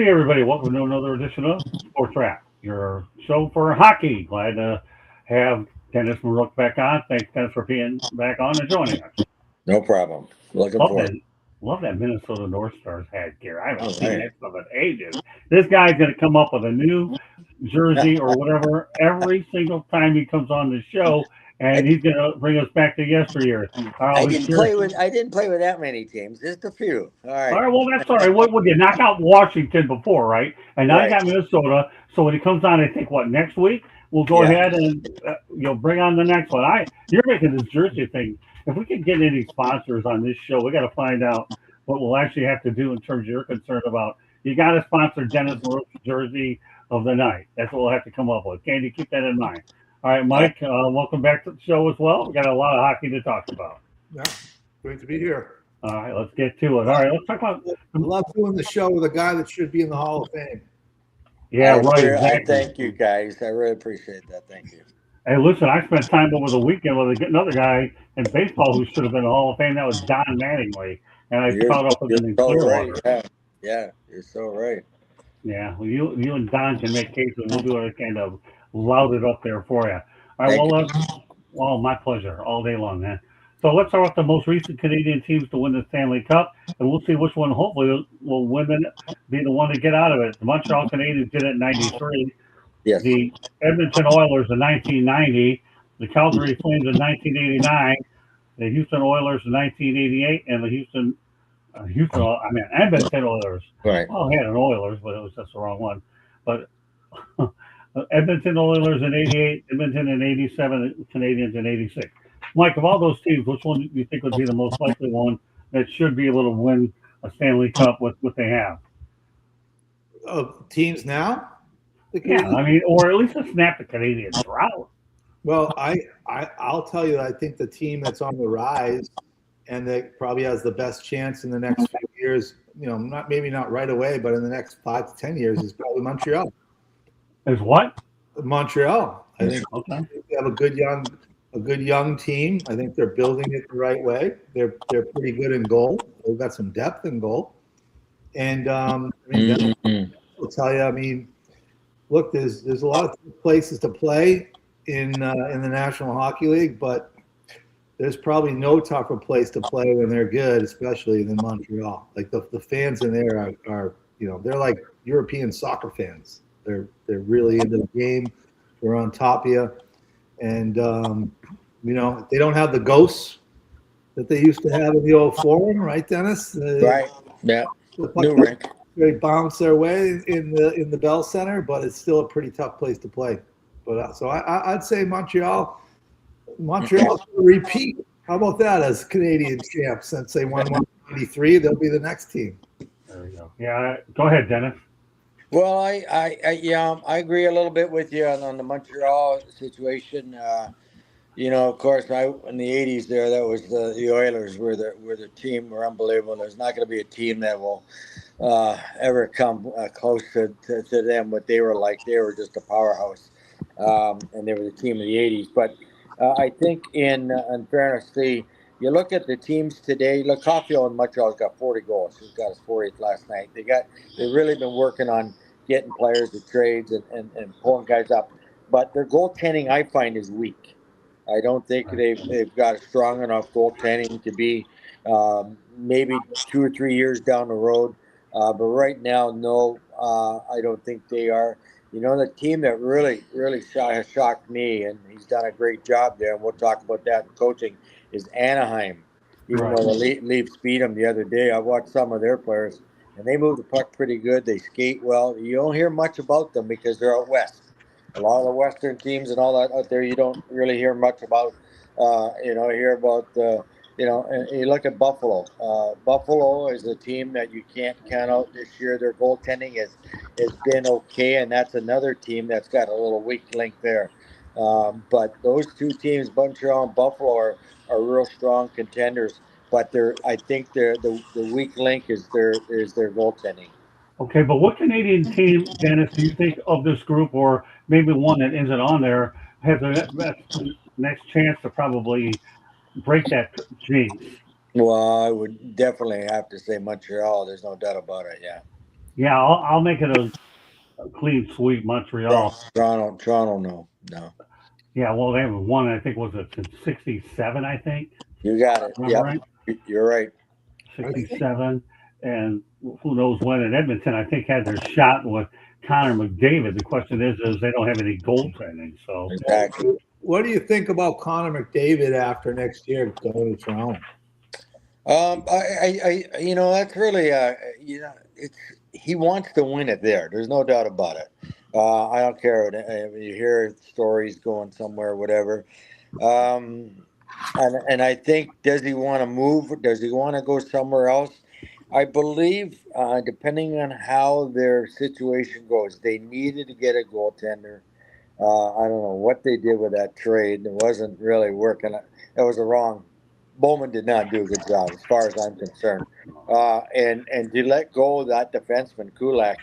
Hey everybody, welcome to another edition of Sports Wrap, your show for hockey. Glad to have Dennis Marook back on. Thanks, Dennis, for being back on and joining us. No problem. Looking Love forward. that, love that Minnesota North Stars hat gear. I haven't All seen right. that stuff in ages. This guy's going to come up with a new jersey or whatever every single time he comes on the show, and I, he's going to bring us back to yesteryear. I I'll be didn't sure. play with that many teams, just a few. All All right. right, well, that's all right. What would you knock out Washington before, right? And now you Right. got Minnesota. So when he comes on, I think what next week we'll go Yeah. ahead and bring on the next one. You're making this jersey thing. If we can get any sponsors on this show, we got to find out what we'll actually have to do in terms of your concern about. You got to sponsor Dennis Rook's jersey of the night. That's what we'll have to come up with. Candy, keep that in mind. All right, Uh, Mike, welcome back to the show as well. We got a lot of hockey to talk about. Yeah, great to be here. All right, let's get to it. All right, let's talk about. I love doing the show with a guy that should be in the Hall of Fame. Yeah, right, I exactly. thank you guys. I really appreciate that. Thank you. Hey, listen, I spent time over the weekend with another guy in baseball who should have been in the Hall of Fame. That was Don Mattingly, and I You're found up with you're him in so right. Clearwater. Yeah. Yeah. You're so right. Yeah, well, you and Don can make cases. We'll do it kind of loud it up there for you. All right, Thank well, you. my pleasure, all day long, man. So let's start with the most recent Canadian teams to win the Stanley Cup, and we'll see which one hopefully will win it, be the one to get out of it. The Montreal Canadiens did it in '93. Yes. The Edmonton Oilers in 1990, the Calgary Flames in 1989, the Houston Oilers in 1988, and the Edmonton Oilers. Right. Well, I had an Oilers, but it was just the wrong one. But Edmonton Oilers in '88, Edmonton in '87, Canadians in '86. Mike, of all those teams, which one do you think would be the most likely one that should be able to win a Stanley Cup with what they have? Teams now? The Yeah, Canadians? I mean, or at least to snap the Canadian drought. Well, I'll tell you, I think the team that's on the rise and that probably has the best chance in the next few years, maybe not right away, but in the next 5 to 10 years is probably Montreal. Is what? Montreal. I think Okay. they have a good young team. I think they're building it the right way. They're pretty good in goal. They've got some depth in goal. And Mhm. I'll tell you, look, there's a lot of places to play in the National Hockey League, but there's probably no tougher place to play when they're good, especially than Montreal. Like the fans in there are they're like European soccer fans. They're really into the game. They're on top of you, and they don't have the ghosts that they used to have in the old Forum, right, Dennis? Right. Yeah. The New puck rink. they bounce their way in the Bell Center, but it's still a pretty tough place to play. But so I'd say Montreal repeat. How about that as Canadian champs? Since they won 193, they'll be the next team. There we go. Yeah, go ahead, Dennis. Well, I agree a little bit with you on the Montreal situation. Of course, in the '80s that was the Oilers were the team were unbelievable. There's not going to be a team that will ever come close to them. What they were like, they were just a powerhouse, and they were the team of the '80s. But I think in fairness, you look at the teams today. Look, Caulfield in Montreal's got 40 goals. He's got his 40th last night. They've really been working on getting players to trades and pulling guys up. But their goaltending, I find, is weak. I don't think they've got a strong enough goaltending to be maybe 2 or 3 years down the road. But right now, no, I don't think they are. The team that really has shocked me, and he's done a great job there, and we'll talk about that in coaching, is Anaheim. Even Right. though the Leafs beat them the other day, I watched some of their players, and they move the puck pretty good. They skate well. You don't hear much about them because they're out west. A lot of the Western teams and all that out there, you don't really hear much about. Hear about and you look at Buffalo. Buffalo is a team that you can't count out this year. Their goaltending has been okay, and that's another team that's got a little weak link there. But those two teams, Montreal and Buffalo, are real strong contenders. But I think the weak link is their goaltending. Okay, but what Canadian team, Dennis, do you think of this group, or maybe one that isn't on there, has the next chance to probably break that jinx? Well, I would definitely have to say Montreal. There's no doubt about it. Yeah. Yeah, I'll make it a clean sweep, Montreal. Toronto, no. Yeah, well, they haven't won. I think was it in '67. I think. You got it. Remember Yep, right? you're right. I think '67, and who knows when? And Edmonton, I think, had their shot with Connor McDavid. The question is they don't have any goaltending. So Exactly. what do you think about Connor McDavid after next year going to Toronto? That's really, it's he wants to win it there. There's no doubt about it. I don't care. You hear stories going somewhere, whatever. Um, and I think, does he want to move? Does he want to go somewhere else? I believe, depending on how their situation goes, they needed to get a goaltender. I don't know what they did with that trade. It wasn't really working. It was a wrong. Bowman did not do a good job, as far as I'm concerned. And to let go of that defenseman Kulak,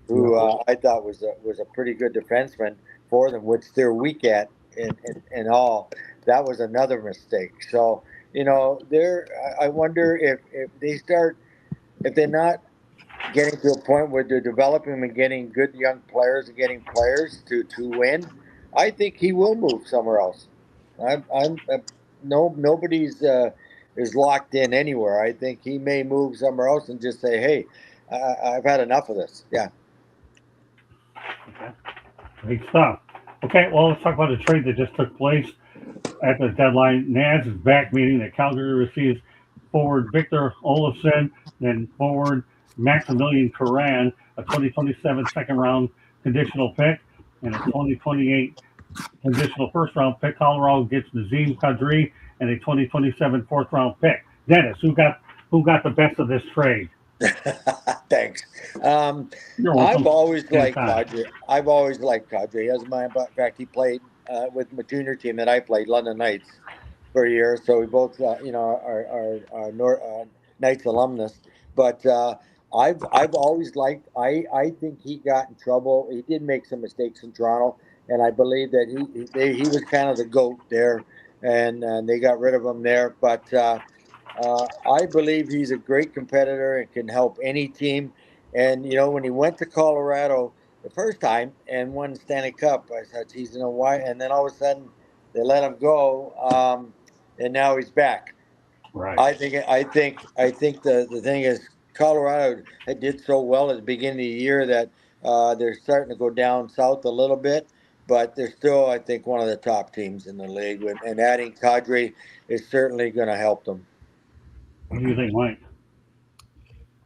who I thought was a pretty good defenseman for them, which they're weak at in all. That was another mistake. So I wonder if they start, if they're not getting to a point where they're developing and getting good young players and getting players to win, I think he will move somewhere else. I'm no nobody's is locked in anywhere. I think he may move somewhere else and just say, "Hey, I've had enough of this." Yeah. okay, great stuff. Okay, well, let's talk about a trade that just took place at the deadline. Naz is back, meaning that Calgary receives forward Victor Olofsson, then forward Maximilian Coran, a 2027 second round conditional pick, and a 2028 conditional first round pick. Colorado gets Nazem Kadri and a 2027 fourth round pick. Dennis, who got the best of this trade? Thanks. Um, You're I've welcome. always liked Anytime. Kadri. I've always liked Kadri. As my, in fact, he played with my junior team that I played, London Knights, for a year. So we both, are Knights alumnus. But I've always liked. I think he got in trouble. He did make some mistakes in Toronto, and I believe that he was kind of the goat there, and they got rid of him there. But I believe he's a great competitor and can help any team. And when he went to Colorado the first time and won the Stanley Cup, I thought, geez, why? And then all of a sudden they let him go, and now he's back. Right. I think the thing is, Colorado had did so well at the beginning of the year that they're starting to go down south a little bit, but they're still, I think, one of the top teams in the league. And adding Kadri is certainly going to help them. What do you think, Mike?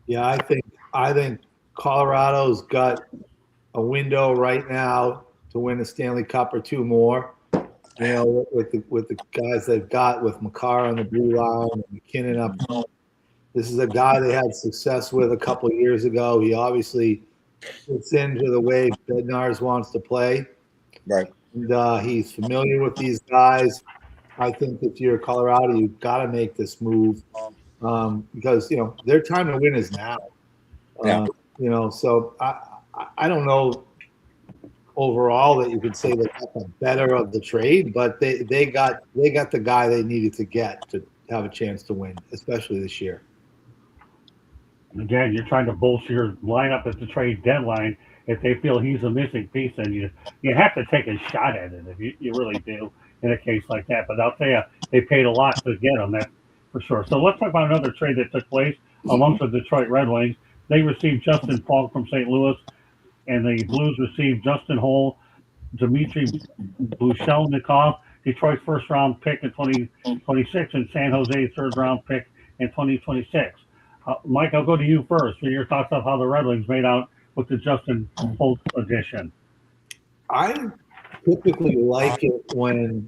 Yeah, I think Colorado's got a window right now to win a Stanley Cup or two more. With the guys they've got, with Makar on the blue line and McKinnon up front. This is a guy they had success with a couple of years ago. He obviously fits into the way Bednarz wants to play. Right. And he's familiar with these guys. I think if you're Colorado, you've got to make this move because their time to win is now. Yeah. So I don't know overall that you could say they got the better of the trade, but they got the guy they needed to get to have a chance to win, especially this year. Again, you're trying to bolster your lineup at the trade deadline. If they feel he's a missing piece, then you have to take a shot at it if you really do in a case like that. But I'll tell you, they paid a lot to get him, that's for sure. So let's talk about another trade that took place amongst the Detroit Red Wings. They received Justin Falk from St. Louis, and the Blues received Justin Holl, Dmitry Bushelnikov, Detroit's first round pick in 2026, and San Jose's third round pick in 2026. Mike, I'll go to you first for your thoughts on how the Red Wings made out with the Justin Holt addition. I typically like it when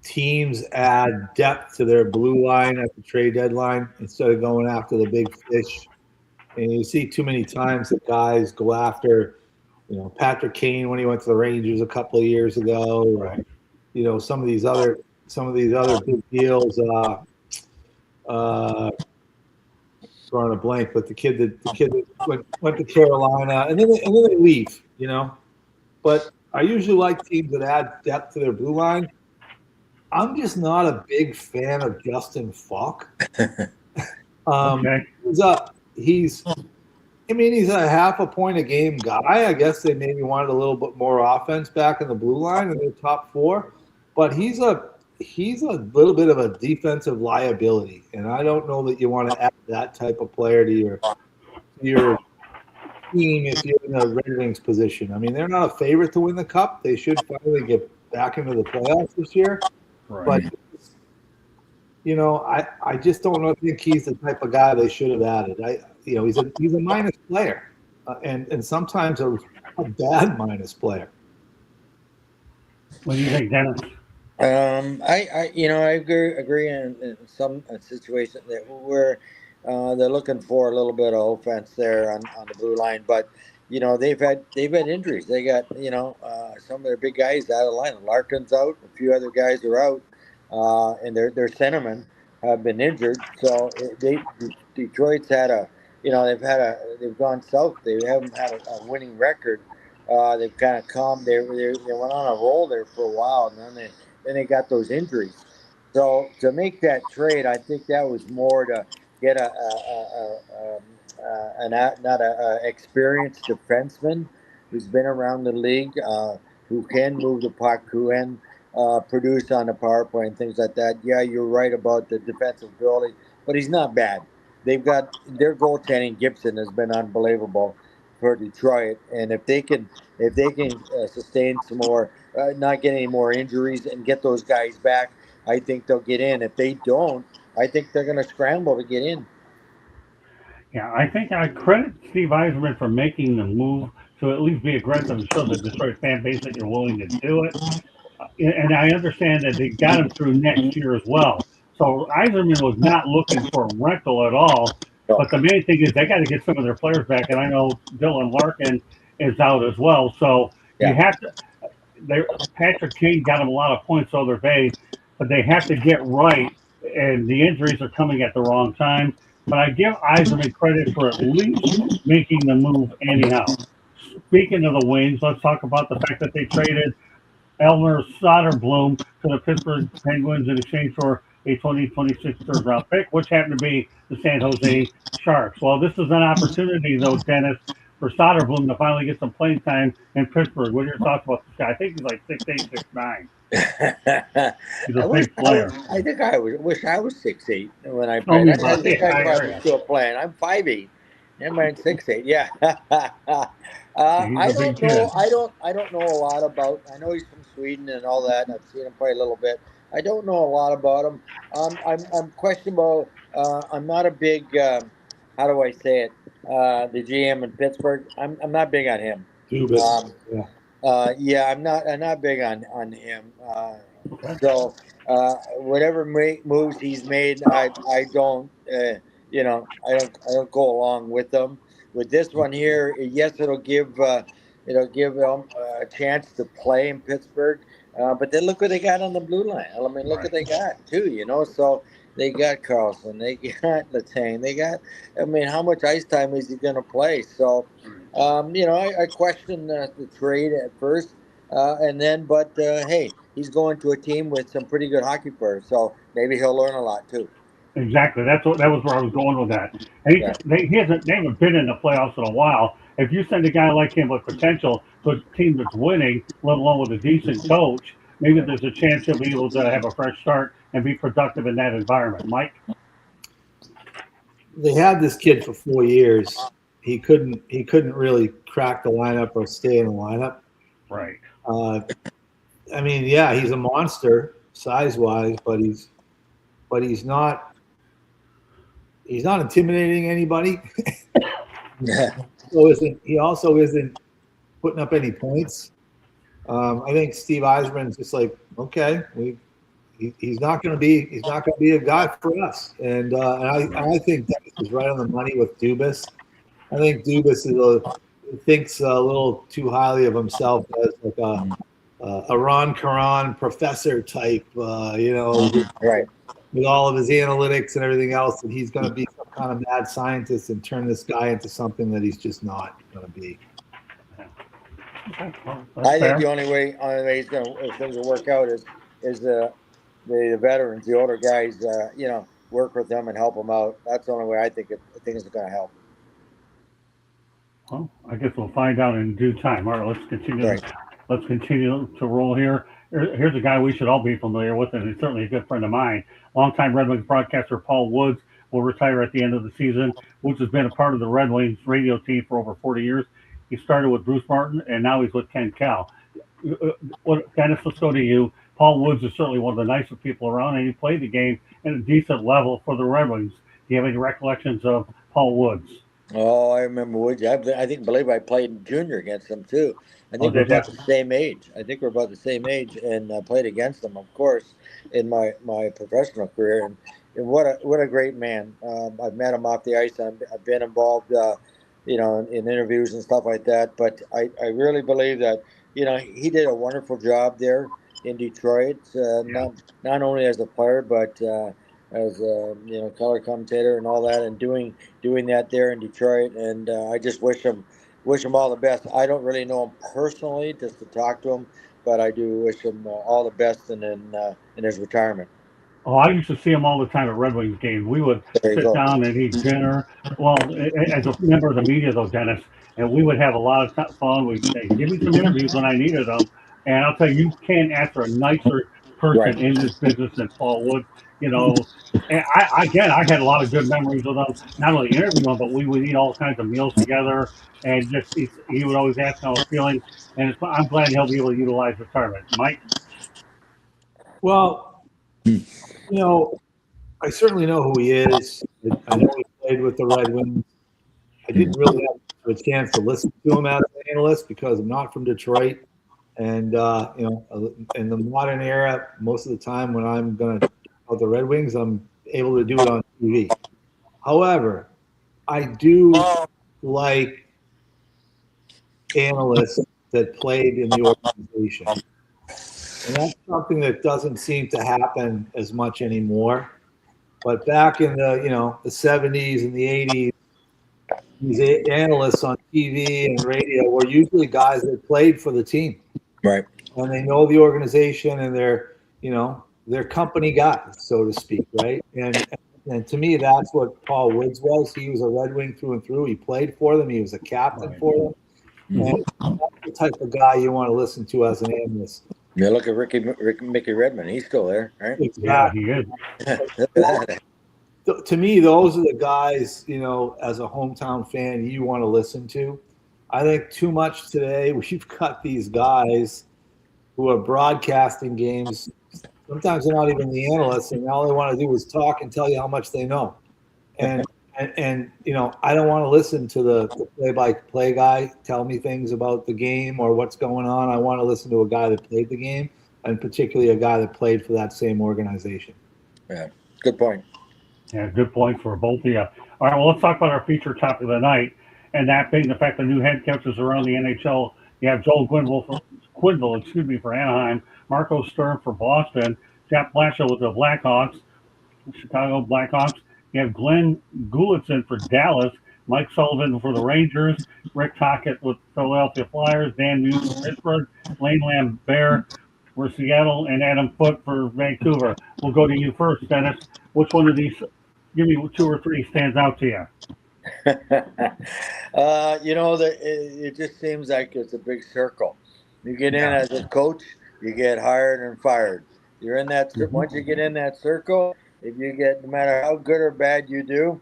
teams add depth to their blue line at the trade deadline instead of going after the big fish. And you see too many times that guys go after, Patrick Kane when he went to the Rangers a couple of years ago. Right. Some of these other big deals. Drawing a blank, but the kid that went to Carolina, and then they leave. But I usually like teams that add depth to their blue line. I'm just not a big fan of Justin Falk. Okay. He's I mean, he's a half a point a game guy. I guess they maybe wanted a little bit more offense back in the blue line in their top four, but he's a little bit of a defensive liability, and I don't know that you want to add that type of player to your team if you're in a Red Wings position. I mean, they're not a favorite to win the cup. They should finally get back into the playoffs this year, but I just don't think he's the type of guy they should have added. He's a minus player, and sometimes a bad minus player. What do you think, Dennis? I agree in some situations that where they're looking for a little bit of offense there on the blue line, but they've had injuries. They got some of their big guys out of the line. Larkin's out, a few other guys are out, and their centermen have been injured. So Detroit's had they've gone south. They haven't had a winning record. They've kind of calmed. They went on a roll there for a while, and then they got those injuries. So to make that trade, I think that was more to get not a experienced defenseman who's been around the league, who can move the puck, who can produce on the power play and things like that. Yeah, you're right about the defensive ability, but he's not bad. They've got their goaltending. Gibson has been unbelievable for Detroit, and if they can sustain some more, not get any more injuries, and get those guys back, I think they'll get in. If they don't, I think they're going to scramble to get in. Yeah, I think I credit Steve Eiserman for making the move to at least be aggressive and show the Detroit fan base that you're willing to do it. And I understand that they got him through next year as well. So Eiserman was not looking for a rental at all. So, But the main thing is they got to get some of their players back, and I know Dylan Larkin is out as well. So you yeah, have to. Patrick King got him a lot of points the other day, but they have to get right, and the injuries are coming at the wrong time. But I give Eiserman credit for at least making the move anyhow. Speaking of the Wings, let's talk about the fact that they traded Elmer Soderblom to the Pittsburgh Penguins in exchange for a 2026 third round pick, which happened to be the San Jose Sharks. Well, this is an opportunity, though, Dennis, for Soderblom to finally get some playing time in Pittsburgh. What are your thoughts about this guy? I think he's like 6'8", 6'9". He's a big player. I think wish I was 6'8" when I Oh, played. me, I buddy. think I I hear probably you. still playing. I'm 5'8". Never mind 6'8". Yeah. Yeah, he's I a big don't know. kid. I don't know a lot about. I know he's from Sweden and all that, and I've seen him play a little bit. I don't know a lot about him. I'm questionable. I'm not a big. How do I say it? The GM in Pittsburgh. I'm not big on him. Dubas. Um, Yeah. yeah, I'm not big on him. So whatever moves he's made, I don't I don't go along with them. With this one here, yes, it'll give them a chance to play in Pittsburgh. But then look what they got on the blue line. I mean, look Right. what they got too. So they got Carlson, they got Letang, they got. I mean, how much ice time is he going to play? So. I questioned the trade at first, and then, but hey, he's going to a team with some pretty good hockey players, so maybe he'll learn a lot too. Exactly. That was where I was going with that. And Yeah, they haven't been in the playoffs in a while. If you send a guy like him with potential to a team that's winning, let alone with a decent coach, maybe there's a chance he'll be able to have a fresh start and be productive in that environment. Mike? They had this kid for 4 years. He couldn't really crack the lineup or stay in the lineup. Right. I mean, yeah, he's a monster size wise, but he's not intimidating anybody. yeah, He also isn't putting up any points. I think Steve Eisman's just like, okay, he's not going to be a guy for us. And I think Dennis is right on the money with Dubas. I think Dubas thinks a little too highly of himself as like a Ron Caron professor type, right. with all of his analytics and everything else, that he's going to be some kind of mad scientist and turn this guy into something that he's just not going to be. Okay. Well, that's I think fair. the only way things will work out is the veterans, the older guys, work with them and help them out. That's the only way I think things are going to help. Well, I guess we'll find out in due time. All right, let's continue. Right. Let's continue to roll here. Here's a guy we should all be familiar with, and he's certainly a good friend of mine. Longtime Red Wings broadcaster Paul Woods will retire at the end of the season. Woods has been a part of the Red Wings radio team for over 40 years. He started with Bruce Martin, and now he's with Ken Cal. Dennis, let's go to you. Paul Woods is certainly one of the nicest people around, and he played the game at a decent level for the Red Wings. Do you have any recollections of Paul Woods? Oh, I remember Woody. Believe I played junior against him too. I Oh, think we're did you? about the same age. I think we're about the same age, and played against him, of course, in my professional career. And what a great man. I've met him off the ice. I've been involved, in interviews and stuff like that. But I really believe that he did a wonderful job there in Detroit. Yeah. Not only as a player, but as a color commentator and all that, and doing that there in Detroit. And I just wish him all the best. I don't really know him personally, just to talk to him, but I do wish him all the best in his retirement. Oh, I used to see him all the time at Red Wings games. We would There you sit go. down and eat dinner. Well, as a member of the media, though, Dennis, and we would have a lot of fun. We'd say, "Give me some interviews when I needed them," and I'll tell you, you can't ask for a nicer Right. person in this business than Paul Wood. You know, and I had a lot of good memories with him. Not only interviewing him, but we would eat all kinds of meals together, and just he would always ask how I was feeling. And I'm glad he'll be able to utilize retirement. Mike. Well, you know, I certainly know who he is. I know he played with the Red Wings. I didn't really have a chance to listen to him as an analyst because I'm not from Detroit. And in the modern era, most of the time when I'm going to talk about the Red Wings, I'm able to do it on TV. However, I do like analysts that played in the organization. And that's something that doesn't seem to happen as much anymore. But back in the 70s and the 80s, these analysts on TV and radio were usually guys that played for the team. Right. And they know the organization and they're company guys, so to speak, right? And to me, that's what Paul Woods was. He was a Red Wing through and through. He played for them. He was a captain Right. for them. And that's the type of guy you want to listen to as an analyst. Yeah, look at Mickey Redmond. He's still there, right? Yeah, Exactly. he is. Look at that. To me, those are the guys, as a hometown fan, you want to listen to. I think too much today, we've got these guys who are broadcasting games. Sometimes they're not even the analysts, and all they want to do is talk and tell you how much they know. And I don't want to listen to the play-by-play guy tell me things about the game or what's going on. I want to listen to a guy that played the game, and particularly a guy that played for that same organization. Yeah, good point. Yeah, good points for both of you. All right, well, let's talk about our feature topic of the night, and that being the fact that new head coaches around the NHL. You have Joel Quenneville, for Anaheim, Marco Stern for Boston, Jeff Blashill with the Blackhawks, Chicago Blackhawks. You have Glenn Gulitson for Dallas, Mike Sullivan for the Rangers, Rick Tocchet with Philadelphia Flyers, Dan Muse for Pittsburgh, Lane Lambert for Seattle, and Adam Foote for Vancouver. We'll go to you first, Dennis. Which one of these, give me 2 or 3, stands out to you? It just seems like it's a big circle. You get in as a coach, you get hired and fired. You're in that. Once you get in that circle, if you get, no matter how good or bad you do,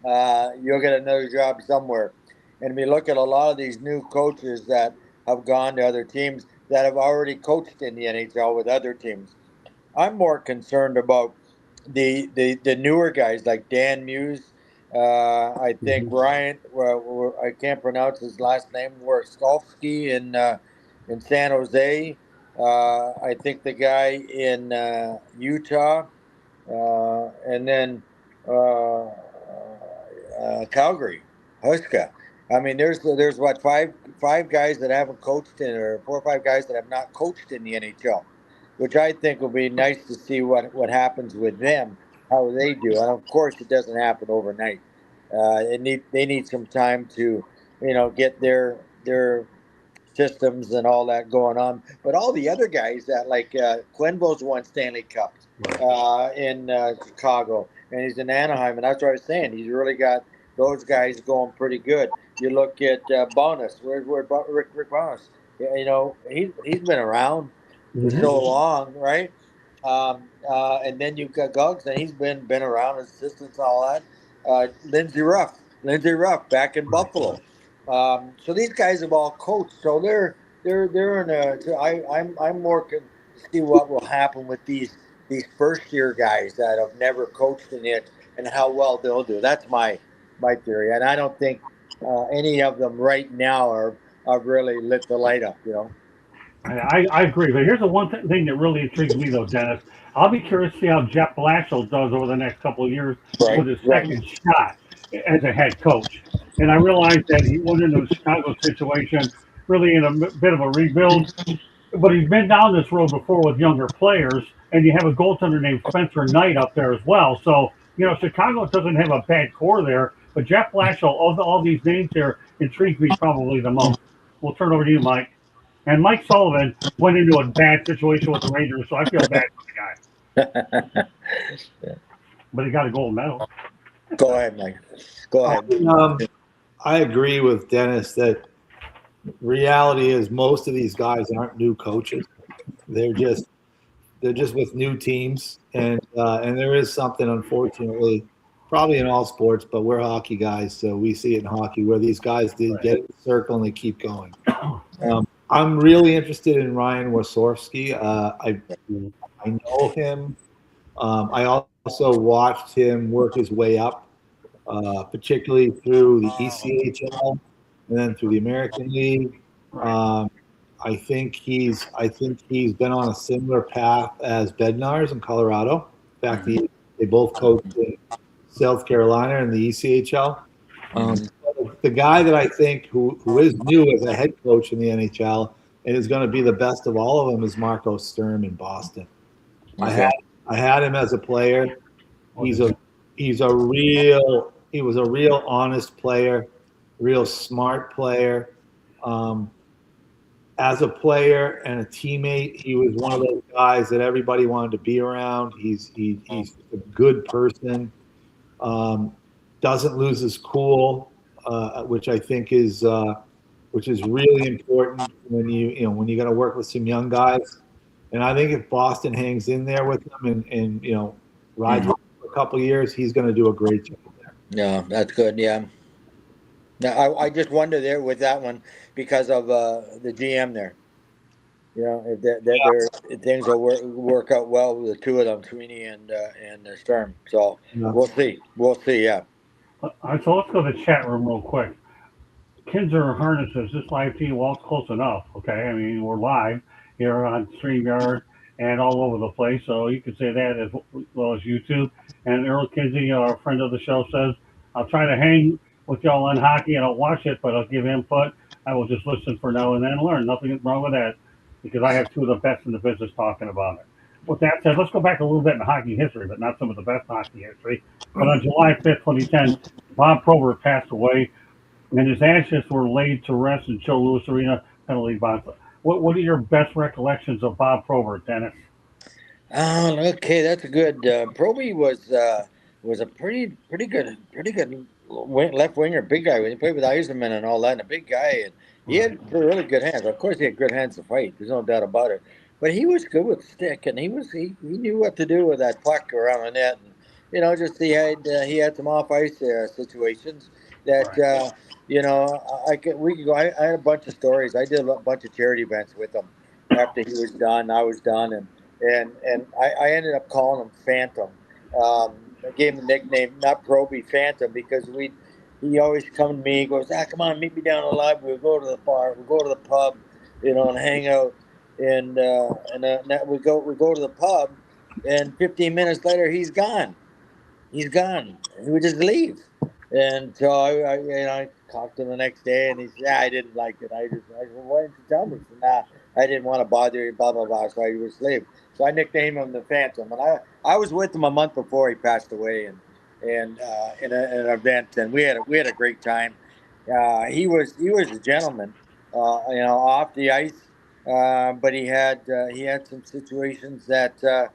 you'll get another job somewhere. And if you look at a lot of these new coaches that have gone to other teams that have already coached in the NHL with other teams, I'm more concerned about the newer guys like Dan Muse. I think Ryan. Well, I can't pronounce his last name. Warskovsky in San Jose. I think the guy in Utah, and then Calgary, Huska. I mean, there's what five guys that haven't coached in, or 4 or 5 guys that have not coached in the NHL, which I think will be nice to see what happens with them, how they do. And of course, it doesn't happen overnight. They need some time to, get their systems and all that going on. But all the other guys that like Quenneville's won Stanley Cups in Chicago, and he's in Anaheim, and that's what I was saying. He's really got those guys going pretty good. You look at Bonus. Where's Rick Bonus? Yeah, he's been around for Mm-hmm. so long, right? And then you've got Guggs, and he's been around, assistants, all that. Lindsey Ruff, back in Buffalo. So these guys have all coached, so they're in a. I'm working to see what will happen with these first year guys that have never coached in it and how well they'll do. That's my theory, and I don't think any of them right now are really lit the light up. I agree, but here's the one thing that really intrigues me, though, Dennis. I'll be curious to see how Jeff Blashill does over the next couple of years Right, with his right, second shot as a head coach. And I realize that he went into the Chicago situation really in a bit of a rebuild, but he's been down this road before with younger players, and you have a goaltender named Spencer Knight up there as well. So, Chicago doesn't have a bad core there, but Jeff Blashill, of all these names here, intrigues me probably the most. We'll turn over to you, Mike. And Mike Sullivan went into a bad situation with the Rangers, so I feel bad for the guy. But he got a gold medal. Go ahead, Mike. Go ahead. I agree with Dennis that reality is most of these guys aren't new coaches. They're just with new teams, and there is something, unfortunately, probably in all sports, but we're hockey guys, so we see it in hockey where these guys get in the circle and they keep going. I'm really interested in Ryan Wasorski. I know him. I also watched him work his way up, particularly through the ECHL and then through the American League. I think he's been on a similar path as Bednar's in Colorado. In fact, they both coached in South Carolina in the ECHL. The guy that I think who is new as a head coach in the NHL and is going to be the best of all of them is Marco Sturm in Boston. Okay. I had him as a player. He was a real honest player, real smart player. As a player and a teammate, he was one of those guys that everybody wanted to be around. He's a good person. Doesn't lose his cool, which I think is really important when when you got to work with some young guys. And I think if Boston hangs in there with them and rides with them for a couple of years, he's going to do a great job there. Yeah, that's good. Yeah. Now, I just wonder there with that one because of the GM there. If things will work out well with the two of them, Sweeney and Sturm. So we'll see. We'll see. Yeah. All right, so let's go to the chat room real quick. Kinzer Harnesses, this live feed, well, it's close enough, okay? I mean, we're live here on StreamYard and all over the place, so you can say that as well as YouTube. And Earl Kinsey, our friend of the show, says, I'll try to hang with y'all on hockey. I don't watch it, but I'll give input. I will just listen for now and then and learn. Nothing wrong with that because I have two of the best in the business talking about it. With that said, let's go back a little bit in hockey history, but not some of the best hockey history. But on July 5th, 2010, Bob Probert passed away, and his ashes were laid to rest in Joe Louis Arena, penalty box. What are your best recollections of Bob Probert, Dennis? Okay, that's a good. Proby was a pretty good left winger, big guy. When he played with Eisenman and all that, and a big guy, and he had really good hands. Of course, he had good hands to fight. There's no doubt about it. But he was good with stick, and he knew what to do with that puck around the net. And just he had some off ice situations that we could go. I had a bunch of stories. I did a bunch of charity events with him after he was done. I was done, and I ended up calling him Phantom. I gave him the nickname, not Proby, Phantom, because he always come to me. He goes, come on, meet me down in the library. We'll go to the bar. We'll go to the pub, and hang out. And we go to the pub, and 15 minutes later, he's gone. He's gone. He would just leave. And so I talked to him the next day, and he said, I didn't like it. I said, why didn't you tell me? He said, I didn't want to bother you, blah, blah, blah. So I would leave. So I nicknamed him the Phantom. And I was with him a month before he passed away, and in an event, and we had a great time. He was a gentleman, off the ice, but he had some situations that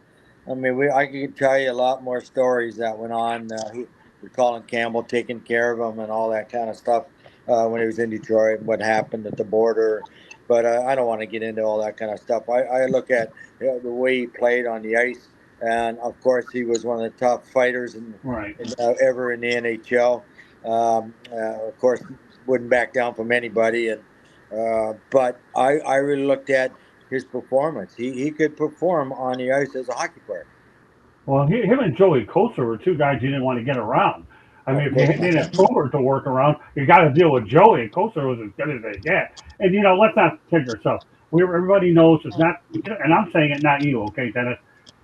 I could tell you a lot more stories that went on. With Colin Campbell taking care of him and all that kind of stuff. when he was in Detroit and what happened at the border. But I don't want to get into all that kind of stuff. I look at the way he played on the ice, and of course he was one of the top fighters Right. ever in the NHL. Of course, wouldn't back down from anybody, and but I really looked at his performance. He could perform on the ice as a hockey player. Well, him and Joey Kosa were two guys you didn't want to get around. I mean, Of if you course didn't have not. Kohler to work around, you got to deal with Joey. And Kosa was as good as they get. And let's not kid ourselves. Everybody knows it's not, and I'm saying it, not you, okay, Dennis.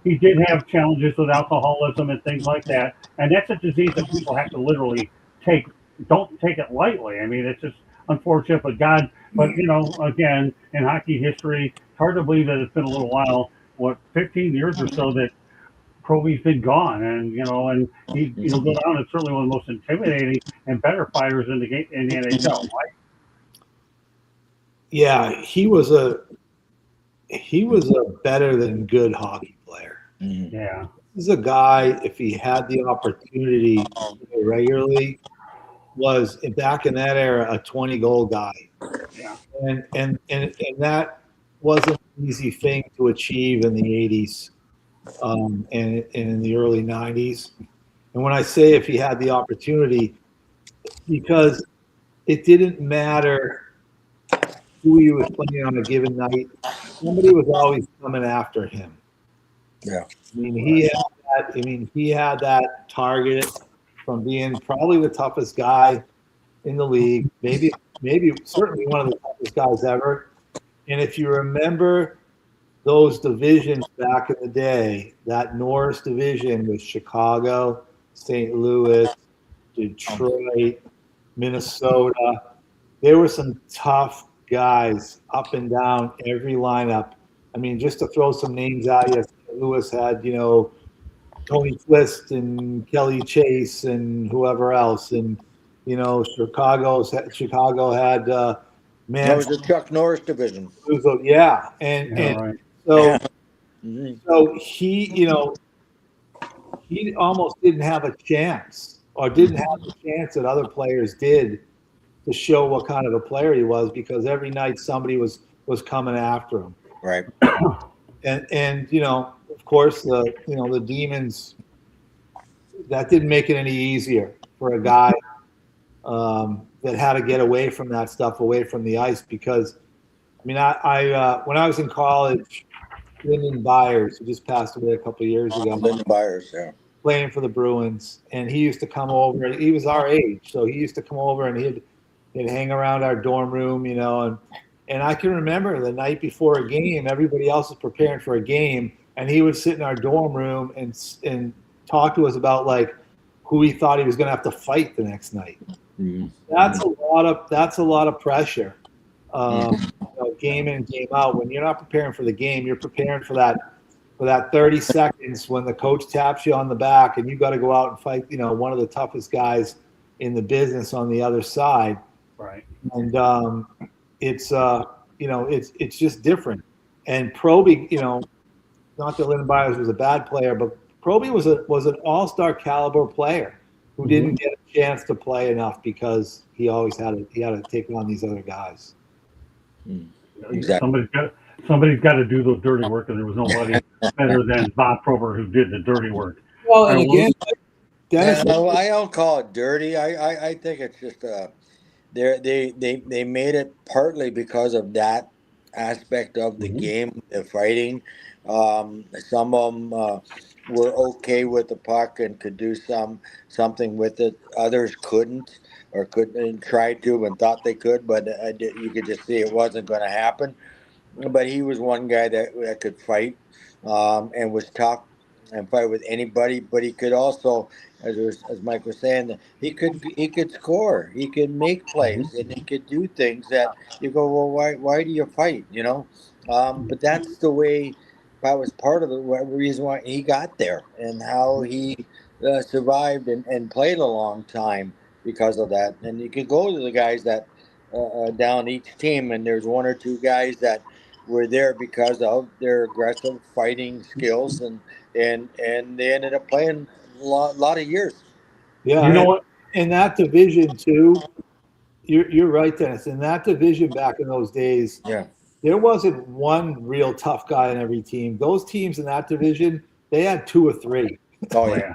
He did have challenges with alcoholism and things like that, and that's a disease that people have to literally take. Don't take it lightly. I mean, it's just unfortunate, but God. But again, in hockey history, it's hard to believe that it's been a little while. What 15 years or so that Proby's been gone, and he'll go down as certainly one of the most intimidating and better fighters in the game in the NHL. Right? Yeah, he was a better than good hockey player. Yeah, He's a guy, if he had the opportunity to play regularly, was back in that era a 20-goal guy. yeah, And that wasn't an easy thing to achieve in the 80s and in the early 90s. And when I say if he had the opportunity, because it didn't matter who he was playing on a given night, somebody was always coming after him. Yeah. I mean, he had that target from being probably the toughest guy in the league, maybe certainly one of the toughest guys ever. And if you remember those divisions back in the day, that Norris division was Chicago, St. Louis, Detroit, Minnesota. There were some tough guys up and down every lineup. I mean, just to throw some names out, yes, St. Louis had, Tony Twist and Kelly Chase and whoever else. And, Chicago had, man. That was the Chuck Norris division. Yeah. yeah, And right. so, Mhm. so he almost didn't have a chance or didn't have the chance that other players did to show what kind of a player he was, because every night somebody was coming after him. Right. And of course the demons, that didn't make it any easier for a guy that had to get away from that stuff, away from the ice, because I mean I when I was in college, Lyndon Byers, who just passed away a couple of years ago, Lyndon Byers, yeah. playing for the Bruins, and he used to come over. He was our age, so he used to come over and he'd hang around our dorm room, and I can remember the night before a game, everybody else was preparing for a game, and he would sit in our dorm room and talk to us about like who he thought he was going to have to fight the next night. Mm-hmm. That's a lot of pressure. Game in, game out. When you're not preparing for the game, you're preparing for that 30 seconds when the coach taps you on the back and you got to go out and fight, one of the toughest guys in the business on the other side. Right. And it's just different. And Proby, not that Lyndon Byers was a bad player, but Proby was an all-star caliber player who didn't get a chance to play enough because he always had to take on these other guys. Exactly. Somebody's got to do the dirty work, and there was nobody better than Bob Probert who did the dirty work. Well, and again, Dennis, I don't call it dirty. I think it's just they made it partly because of that aspect of the game, the fighting. Some of them were okay with the puck and could do something with it. Others couldn't, or couldn't, and tried to and thought they could, but you could just see it wasn't going to happen. But he was one guy that could fight and was tough and fight with anybody. But he could also, as Mike was saying, he could score, he could make plays, and he could do things that you go, well, why do you fight? But that's the way. That was part of the reason why he got there and how he survived and played a long time because of that. And you could go to the guys that down each team, and there's one or two guys that were there because of their aggressive fighting skills, and they ended up playing a lot of years. Yeah, You know what? In that division too, you're right, Dennis. In that division back in those days, there wasn't one real tough guy in every team. Those teams in that division, they had 2 or 3. Oh yeah.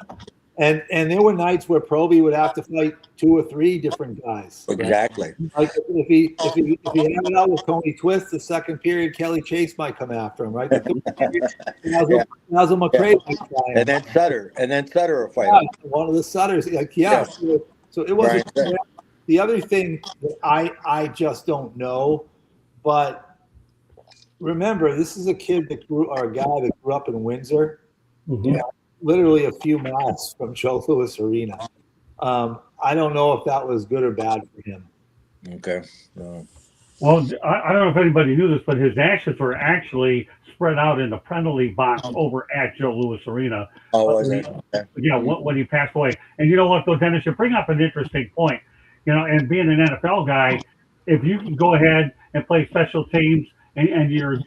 And there were nights where Proby would have to fight 2 or 3 different guys. Exactly. Right? Like if he had it out with Tony Twist, the second period, Kelly Chase might come after him, right? Nazem McCrae might try him. And then Sutter will fight him. One of the Sutters. So it wasn't. Right. The other thing that I just don't know, but remember, this is a guy that grew up in Windsor. Mm-hmm. Literally a few miles from Joe Louis Arena. I don't know if that was good or bad for him. Okay. Well, I don't know if anybody knew this, but his ashes were actually spread out in the penalty box over at Joe Louis Arena. Oh, was it? Okay. Yeah, when he passed away. And you know what, though, Dennis, you bring up an interesting point. And being an NFL guy, if you can go ahead and play special teams and you're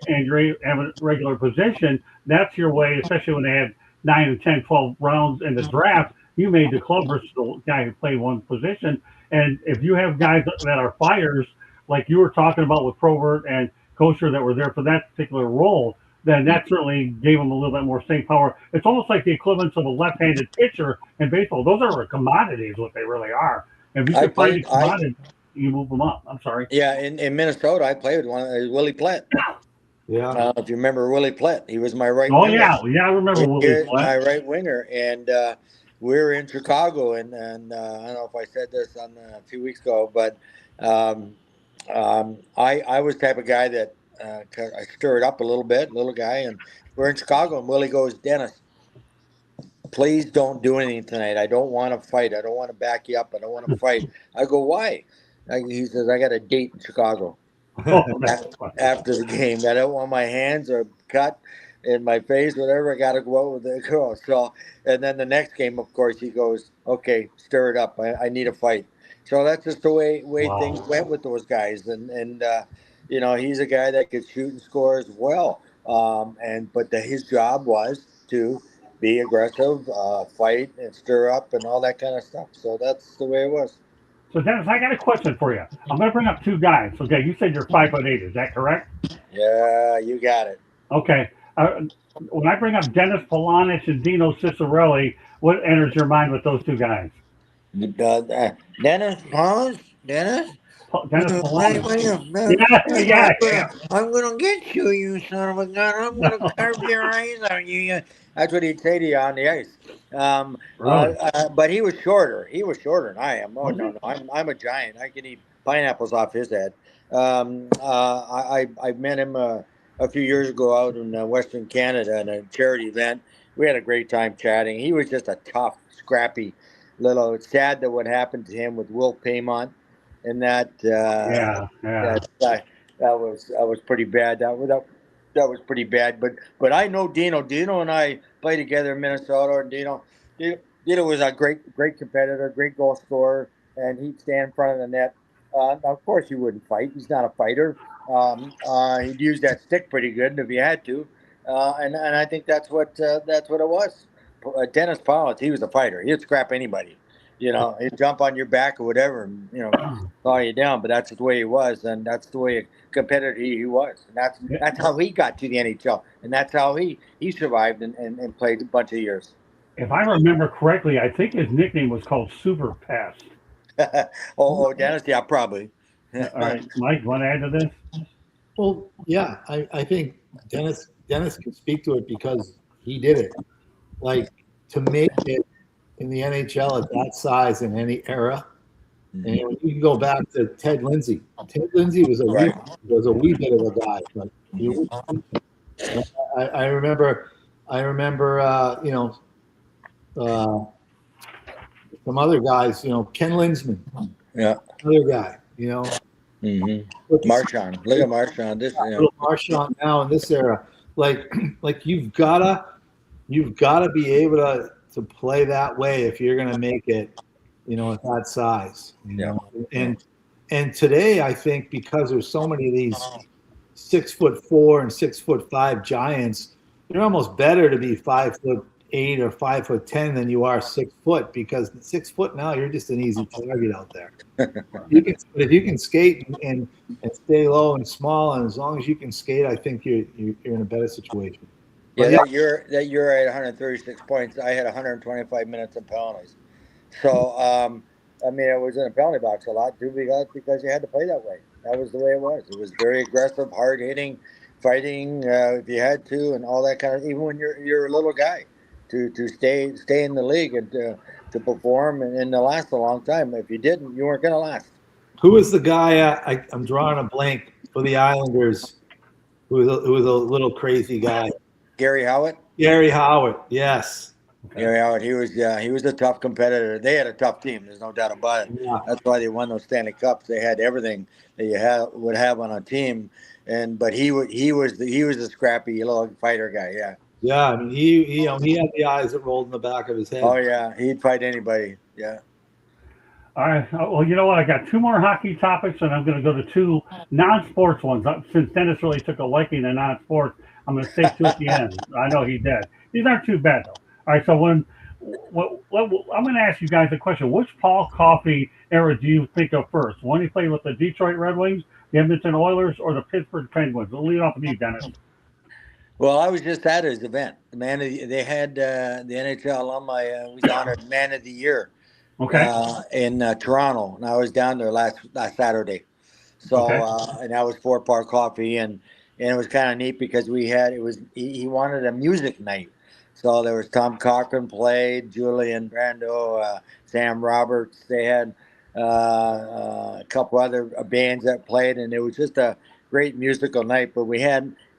have a regular position, that's your way, especially when they had 9 and 10, 12 rounds in the draft, you made the club versus the guy who played one position. And if you have guys that are fighters, like you were talking about with Probert and Kosher that were there for that particular role, then that certainly gave them a little bit more staying power. It's almost like the equivalent of a left-handed pitcher in baseball. Those are commodities, what they really are. If you can find a commodity, you move them up. I'm sorry. Yeah, in Minnesota, I played with Willie Plett. Yeah. If you remember Willie Plett, he was my right winger. Yeah, I remember Willie Plett. My right winger. And we were in Chicago, and I don't know if I said this a few weeks ago, but I was the type of guy that I stirred up a little bit, little guy, and we're in Chicago, and Willie goes, Dennis, please don't do anything tonight. I don't want to fight. I don't want to back you up. I don't want to fight. I go, why? He says, I got a date in Chicago. After the game, I don't want my hands or cut in my face, whatever. I got to go out with the girl. So, and then the next game, of course, he goes, okay, stir it up. I need a fight. So that's just the way things went with those guys. And he's a guy that could shoot and score as well. But his job was to be aggressive, fight and stir up and all that kind of stuff. So that's the way it was. So, Dennis, I got a question for you. I'm going to bring up 2 guys. Okay, you said you're 5'8". Is that correct? Yeah, you got it. Okay. When I bring up Dennis Polanic and Dino Cicerelli, what enters your mind with those 2 guys? Dennis Polanic? Dennis Polanic. Yeah. I'm going to get you, you son of a gun. I'm going to carve your eyes out. That's what he'd say to you on the ice. But he was shorter. He was shorter than I am. Oh, no. I'm a giant. I can eat pineapples off his head. I met him a few years ago out in Western Canada at a charity event. We had a great time chatting. He was just a tough, scrappy little. It's sad that what happened to him with Will Paymont, and that that was pretty bad. That was pretty bad. But I know Dino. Dino and I played together in Minnesota. And Dino was a great competitor, great goal scorer, and he'd stand in front of the net. Of course, he wouldn't fight. He's not a fighter. He'd use that stick pretty good if he had to, and I think that's what it was. Dennis Polanic, he was a fighter. He'd scrap anybody. He'd jump on your back or whatever, and claw you down. But that's the way he was, and that's the way a competitor he was. And that's how he got to the NHL, and that's how he survived and played a bunch of years. If I remember correctly, I think his nickname was called Super Pest. Dennis, yeah, probably. All right, Mike, want to add to this? Well, yeah, I think Dennis can speak to it because he did it. Like, to make it in the NHL at that size in any era, and you can go back to Ted Lindsay. Ted Lindsay was a wee bit of a guy, but I remember some other guys, Ken Linsman. Yeah. Other guy, Marchand. Look at Marchand. Marchand now in this era. Like you've gotta be able to play that way if you're gonna make it, at that size. And today I think because there's so many of these 6'4" and 6'5" giants, they're almost better to be 5'8" 5'8" or 5'10" than you are 6 foot, because 6 foot now you're just an easy target out there. If you can skate and stay low and small, and as long as you can skate, I think you're in a better situation. Yeah, But that year I had 136 points. I had 125 minutes of penalties. So I mean, I was in a penalty box a lot too because you had to play that way. That was the way it was. It was very aggressive, hard hitting, fighting if you had to, and all that kind of. Even when you're a little guy, to stay in the league and to perform and to last a long time. If you didn't, you weren't going to last. who was the guy? I'm drawing a blank for the Islanders. Who was a little crazy guy? Gary Howitt. Gary Howard. Yes. Okay. Gary Howard. He was a tough competitor. They had a tough team. There's no doubt about it. Yeah. That's why they won those Stanley Cups. They had everything that you would have on a team. But he was the scrappy little fighter guy. Yeah. Yeah. I mean, he had the eyes that rolled in the back of his head. Oh yeah, he'd fight anybody. Yeah. All right. Well, you know what? I got 2 more hockey topics, and I'm going to go to 2 non-sports ones. Since Dennis really took a liking to non-sports, I'm going to save 2 at the end. I know he did. These aren't too bad, though. All right. So I'm going to ask you guys a question. Which Paul Coffey era do you think of first? One he played with the Detroit Red Wings, the Edmonton Oilers, or the Pittsburgh Penguins? We'll lead off with you, Dennis. Well, I was just at his event. They had the NHL alumni was honored Man of the Year. Okay. In Toronto, and I was down there last Saturday. So Okay. and that was for Paul Coffey, and it was kind of neat because he wanted a music night. So there was Tom Cochran played, Julian Brando, Sam Roberts. They had a couple other bands that played, and it was just a great musical night. But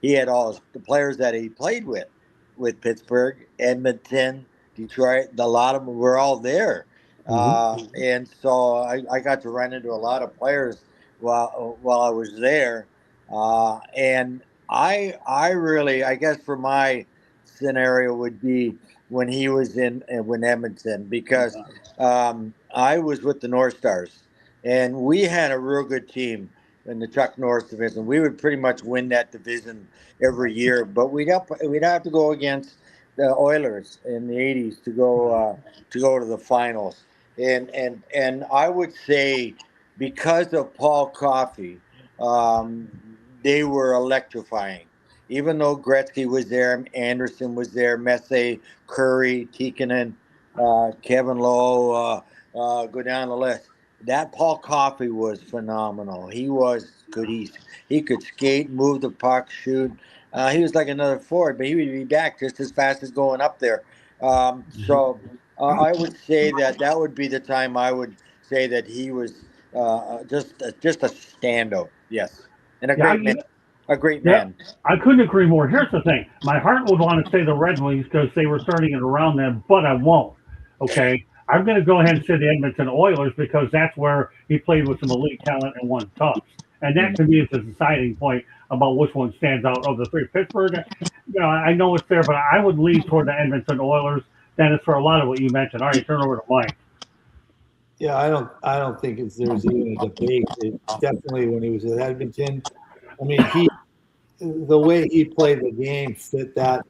he had all the players that he played with Pittsburgh, Edmonton, Detroit. A lot of them were all there. And so I got to run into a lot of players while I was there. And I really, I guess for my scenario would be when he was when Edmonton, because I was with the North Stars, and we had a real good team in the Chuck Norris division. We would pretty much win that division every year, but we'd have to go against the Oilers in the '80s to go to the finals. And I would say because of Paul Coffey, they were electrifying. Even though Gretzky was there, Anderson was there, Messier, Curry, Tikkanen, Kevin Lowe, go down the list. That Paul Coffey was phenomenal. He was good. He could skate, move the puck, shoot. He was like another forward, but he would be back just as fast as going up there. So I would say that would be the time I would say that he was just a standout. Yes, and a great man. A great man. I couldn't agree more. Here's the thing. My heart would want to say the Red Wings because they were starting it around them, but I won't. Okay? I'm going to go ahead and say the Edmonton Oilers because that's where he played with some elite talent and won Cups. And that to me is the deciding point about which one stands out of the 3. Pittsburgh, I know it's there, but I would lean toward the Edmonton Oilers. Dennis, for a lot of what you mentioned. All right, turn over to Mike. Yeah, I don't think there's even a debate. It's definitely when he was at Edmonton. I mean, the way he played the game fit that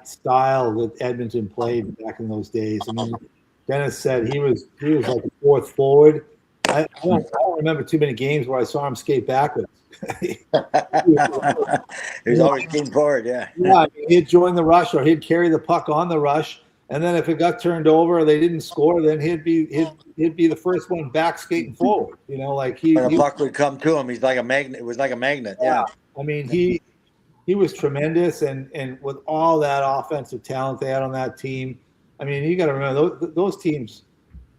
style that Edmonton played back in those days. I mean, Dennis said he was like a 4th forward. I don't remember too many games where I saw him skate backwards. He was always skating forward, yeah. Yeah, I mean, he'd join the rush or he'd carry the puck on the rush, and then if it got turned over or they didn't score, then he'd be the first one back skating forward. Like when the puck would come to him, he's like a magnet. It was like a magnet. Yeah. I mean, he was tremendous, and with all that offensive talent they had on that team, I mean, you got to remember those teams,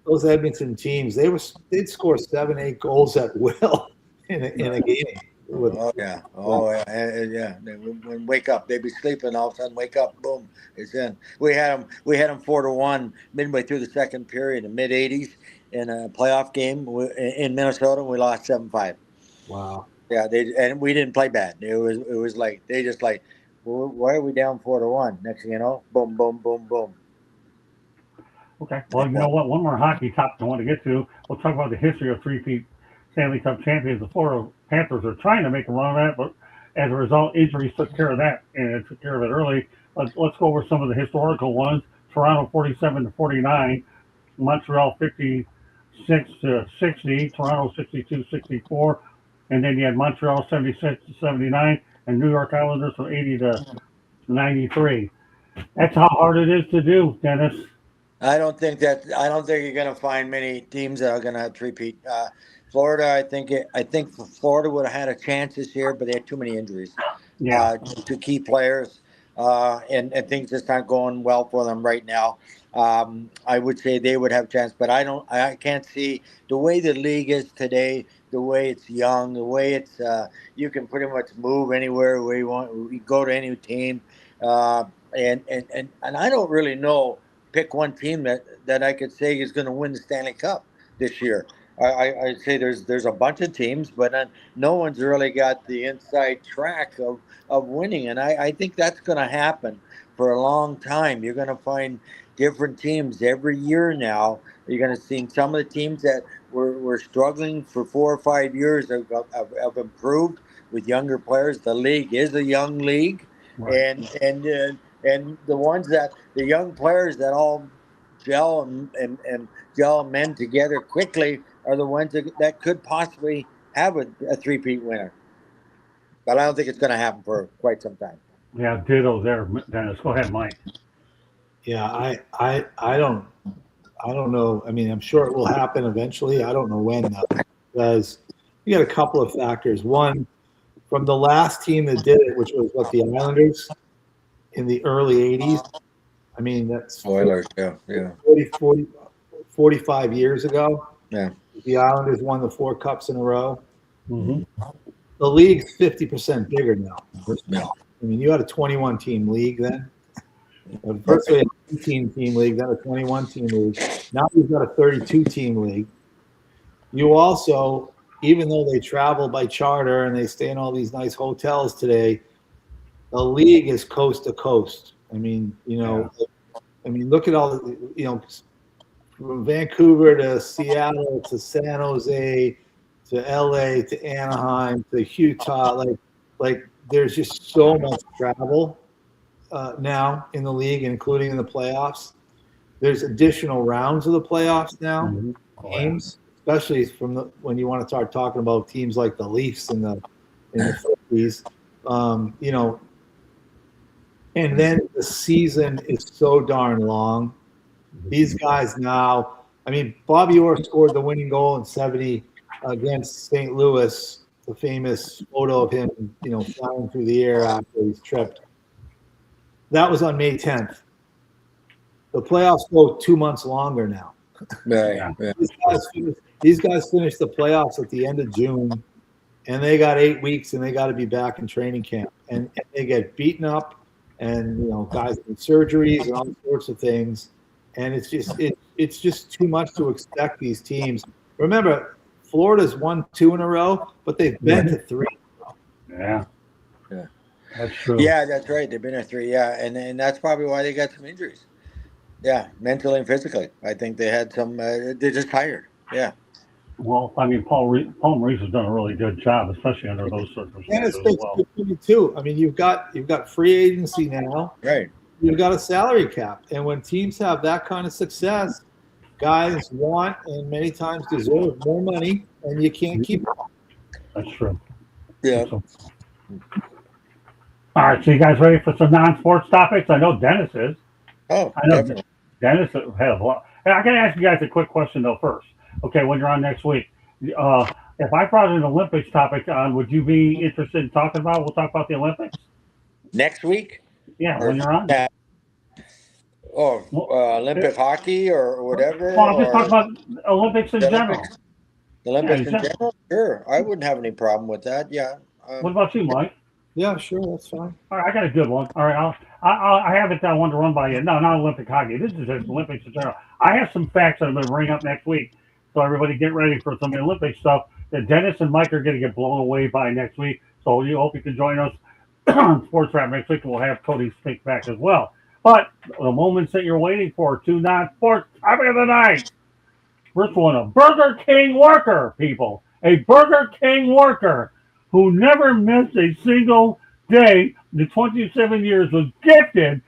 those Edmonton teams, they'd score 7, 8 goals at will in a game. Yeah. When wake up, they'd be sleeping. All of a sudden, wake up, boom, it's in. We had them 4-1 midway through the second period in mid '80s in a playoff game in Minnesota. And we lost 7-5. Wow. Yeah, and we didn't play bad. It was like they just like, well, why are we down 4-1? Next thing you know, boom, boom, boom, boom. Okay. Well, you know what? One more hockey topic I want to get to. We'll talk about the history of 3-peat Stanley Cup champions. The Florida Panthers are trying to make a run of that, but as a result, injuries took care of that, and it took care of it early. let's go over some of the historical ones. Toronto 47-49, Montreal 56-60, Toronto 62-64, and then you had Montreal 76-79, and New York Islanders from 80-93. That's how hard it is to do, Dennis. I don't think you're going to find many teams that are going to repeat. Florida, I think Florida would have had a chance this year, but they had too many injuries to key players, and things just aren't going well for them right now. I would say they would have a chance, but I can't see the way the league is today, the way it's young, the way it's you can pretty much move anywhere where you want. You go to any team, and I don't really know. Pick one team that I could say is going to win the Stanley Cup this year. I'd say there's a bunch of teams, but no one's really got the inside track of winning, and I think that's going to happen for a long time. You're going to find different teams every year now. You're going to see some of the teams that were struggling for 4 or 5 years have improved with younger players. The league is a young league, Right. and the young players that all gel and gel men together quickly are the ones that could possibly have a three-peat winner. But I don't think it's going to happen for quite some time. Yeah, ditto there, Dennis. Go ahead, Mike. Yeah, I don't know. I mean, I'm sure it will happen eventually. I don't know when though, because you got a couple of factors. One, from the last team that did it, which was the Islanders in the early 80s. I mean, that's Oilers, 45 years ago. Yeah. The Islanders won the 4 cups in a row. Mm-hmm. The league's 50% bigger now. Yeah. I mean, you had a 21-team league then. First we had a 18-team league, then a 21-team league. Now you've got a 32-team league. You also, even though they travel by charter and they stay in all these nice hotels today, the league is coast to coast. I mean, look at all the, from Vancouver to Seattle to San Jose to LA to Anaheim to Utah. Like there's just so much travel now in the league, including in the playoffs. There's additional rounds of the playoffs now, games, especially when you want to start talking about teams like the Leafs in the 50s. And then the season is so darn long. These guys now, I mean, Bobby Orr scored the winning goal in 70 against St. Louis, the famous photo of him, flying through the air after he's tripped. That was on May 10th. The playoffs go 2 months longer now. Yeah. These guys finished the playoffs at the end of June, and they got 8 weeks, and they got to be back in training camp. And they get beaten up, and guys get surgeries and all sorts of things. And it's just too much to expect these teams. Remember, Florida's won 2 in a row, but they've been to 3. Yeah. That's true. Yeah, that's right. They've been at 3. Yeah, and that's probably why they got some injuries. Yeah, mentally and physically. I think they had some. They're just tired. Yeah. Well, I mean, Paul Maurice has done a really good job, especially under those circumstances and it's as well. Too. I mean, you've got free agency now. Right. You've got a salary cap, and when teams have that kind of success, guys want and many times deserve more money, and you can't keep it. That's true. Yeah. So, all right, so you guys ready for some non-sports topics? I know Dennis is. Oh, I know definitely. Dennis has a lot. Hey, I got to ask you guys a quick question though first. Okay, when you're on next week, if I brought an Olympics topic on, would you be interested in talking about? We'll talk about the Olympics Next week? Yeah, when you're on. Olympic hockey or whatever. Well, I'll just talk about Olympics in general. Olympics in general? Sure. I wouldn't have any problem with that. Yeah. What about you, Mike? Yeah, sure, that's fine. All right, I got a good one. All right, I have it that one to run by you. No, not Olympic hockey. This is just Olympics in general. I have some facts that I'm going to bring up next week, so everybody get ready for some Olympic stuff that Dennis and Mike are going to get blown away by next week. So you hope you can join us on Sports Wrap next week, and we'll have Cody's take back as well. But the moments that you're waiting for, 2 non-sports topic of the night. First one, a Burger King worker, people. A Burger King worker who never missed a single day, the 27 years, was gifted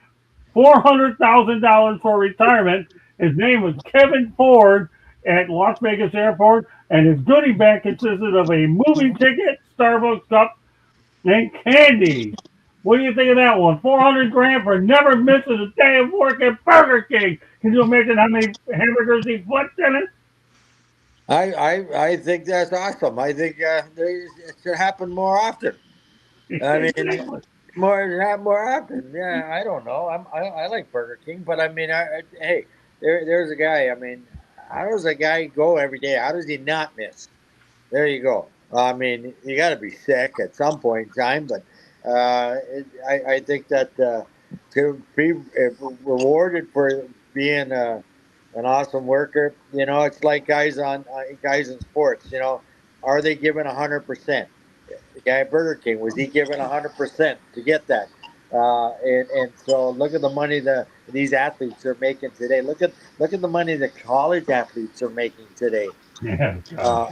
$400,000 for retirement. His name was Kevin Ford at Las Vegas Airport, and his goodie bag consisted of a movie ticket, Starbucks cup, and candy. What do you think of that one? 400 grand for never missing a day of work at Burger King. Can you imagine how many hamburgers he flipped in it? I think that's awesome. I think it should happen more often. I mean, Exactly. more often. Yeah, I don't know. I like Burger King, but I mean, hey, there's a guy. I mean, how does a guy go every day? How does he not miss? There you go. I mean, you got to be sick at some point in time, but I think that to be rewarded for being an awesome worker, it's like guys in sports. Are they giving 100%? The guy at Burger King, was he giving 100% to get that? And so look at the money that these athletes are making today. Look at the money that college athletes are making today. Yeah, So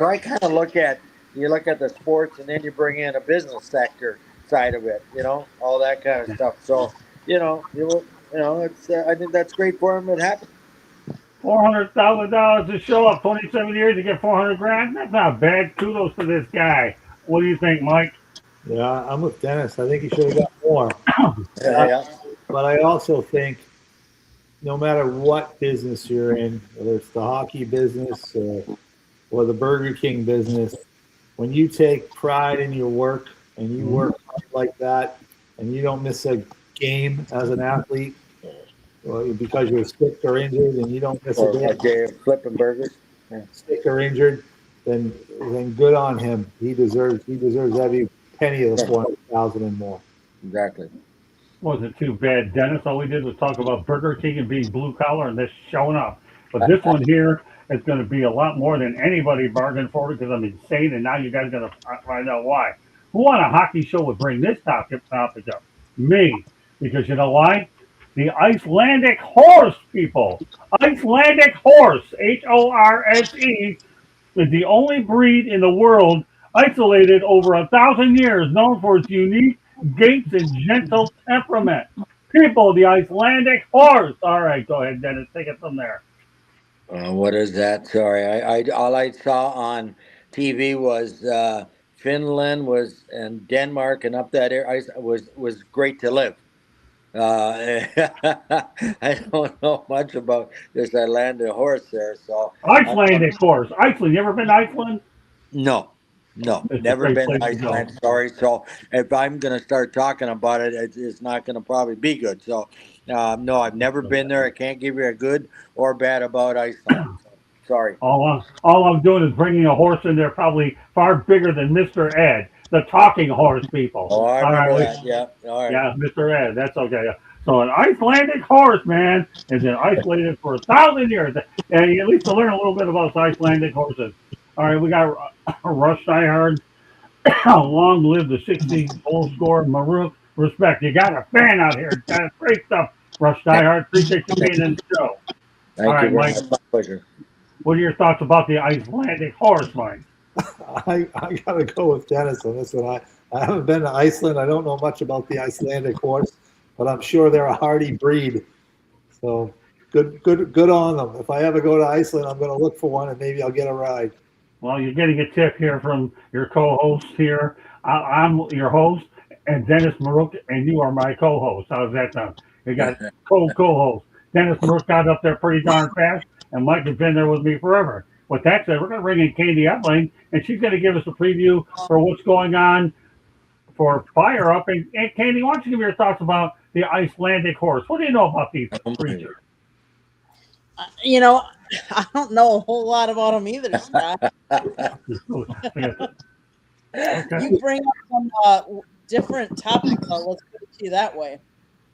I kind of look at the sports, and then you bring in a business sector side of it, all that kind of stuff. So it's I think that's great for him. It happened. $400,000 to show up 27 years to get 400 grand. That's not bad. Kudos to this guy. What do you think, Mike? Yeah, I'm with Dennis. I think he should have got more. Yeah. But I also think no matter what business you're in, whether it's the hockey business or the Burger King business, when you take pride in your work and you work like that and you don't miss a game as an athlete because you're sick or injured and you don't miss Or a a game, day of flipping burgers. Yeah. sick or injured, then good on him. He deserves every penny of the 400,000 and more. Exactly. Wasn't too bad, Dennis. All we did was talk about Burger King and being blue collar and this showing up. But this one here is going to be a lot more than anybody bargained for because I'm insane, and now you guys are going to find out why. Who on a hockey show would bring this topic up? Me. Because you know why? The Icelandic horse, people. Icelandic horse, Horse, is the only breed in the world isolated over 1,000 years, known for its unique gaits and gentle temperament. People, the Icelandic horse. All right, go ahead, Dennis. Take it from there. What is that? Sorry, I all I saw on TV was Finland was and Denmark and up that area was great to live. I don't know much about this Icelandic horse there, so I don't. Icelandic horse. Iceland. You ever been to Iceland? No, no, It's a never great been place to to go. Iceland. Sorry. So if I'm going to start talking about it, it's not going to probably be good. So no, I've never been there. I can't give you a good or bad about Iceland. So, sorry. All I'm doing is bringing a horse in there, probably far bigger than Mr. Ed, the talking horse, people. Oh, I All remember right, that. Yeah. All right. yeah, Mr. Ed, that's okay. So an Icelandic horse, man, has been isolated for 1,000 years, and at least to learn a little bit about Icelandic horses. All right, we got Rush Diehard. Long live the 60 goal scorer, Maruk. Respect. You got a fan out here. That's great stuff, Rush Diehard. Appreciate you being in the show. All Thank you right, very Mike. much. My pleasure. What are your thoughts about the Icelandic horse, Mike? I got to go with Dennis on this one. I haven't been to Iceland. I don't know much about the Icelandic horse, but I'm sure they're a hardy breed. So good on them. If I ever go to Iceland, I'm going to look for one and maybe I'll get a ride. Well, you're getting a tip here from your co-host here. I'm your host, and Dennis Maruk, and you are my co-host. How's that sound? We got co-host. Dennis Maruk got up there pretty darn fast, and Mike has been there with me forever. With that said, we're going to bring in Candy Epling, and she's going to give us a preview for what's going on for Fire Up. And Candy, why don't you give your thoughts about the Icelandic horse? What do you know about these creatures? I don't know a whole lot about them either, Scott. Okay. You bring up some different topics, so let's put it to you that way.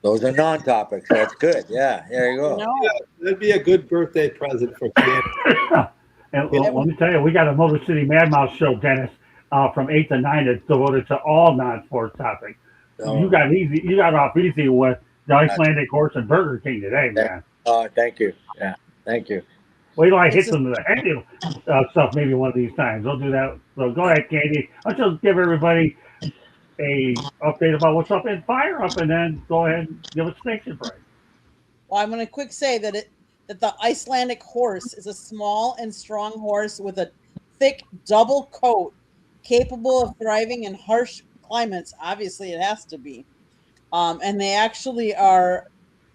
Those are non-topics. That's good. Yeah. There you go. Yeah, that'd be a good birthday present for kids. And let me tell you, we got a Motor City Mad Mouse show, Dennis, from 8 to 9 that's devoted to all non-sports topics. Oh. You got off easy with the Icelandic horse and Burger King today, man. Oh, thank you. Yeah. Thank you. Wait till I hit some of the heavy stuff maybe one of these times. I'll do that. So go ahead, Candy. I'll just give everybody a update about what's up in Fire Up, and then go ahead and give a station break. Well, I'm going to quick say that the Icelandic horse is a small and strong horse with a thick double coat, capable of thriving in harsh climates. Obviously, it has to be. And they actually are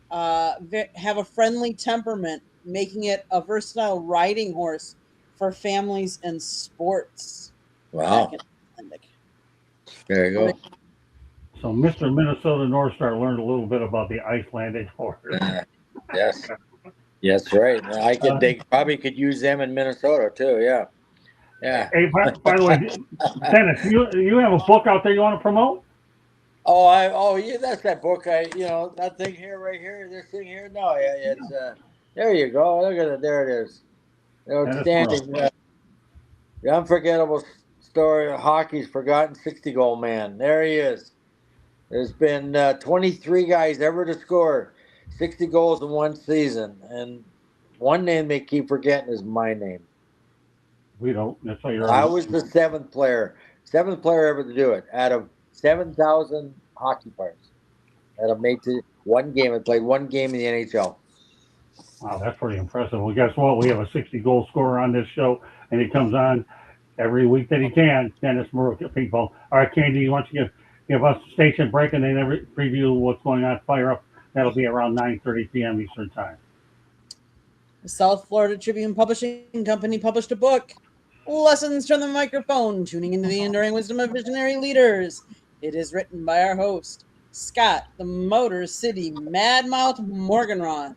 have a friendly temperament, making it a versatile riding horse for families and sports. Wow. There you go. So Mr. Minnesota North Star learned a little bit about the Icelandic horse. Yes. Yes, right. They probably could use them in Minnesota too. Yeah. Yeah. Hey, by the way, Dennis, you have a book out there you want to promote? Oh, yeah, that's that book. That thing here, right here, this thing here. No, yeah, it's there you go. Look at it. There it is. Outstanding. The unforgettable story of hockey's forgotten 60-goal man. There he is. There's been 23 guys ever to score 60 goals in one season, and one name they keep forgetting is my name. We don't. That's why you're. I was the seventh player ever to do it out of 7,000 hockey players that have made to one game and played one game in the NHL. Wow, that's pretty impressive. Well, guess what? We have a 60-goal scorer on this show, and he comes on every week that he can. Dennis Maruka, people. All right, Candy, you want to give us a station break and then preview what's going on Fire Up? That'll be around 9:30 p.m. Eastern Time. The South Florida Tribune Publishing Company published a book, Lessons from the Microphone, Tuning into the Enduring Wisdom of Visionary Leaders. It is written by our host, Scott, the Motor City Madmouth Morganroth.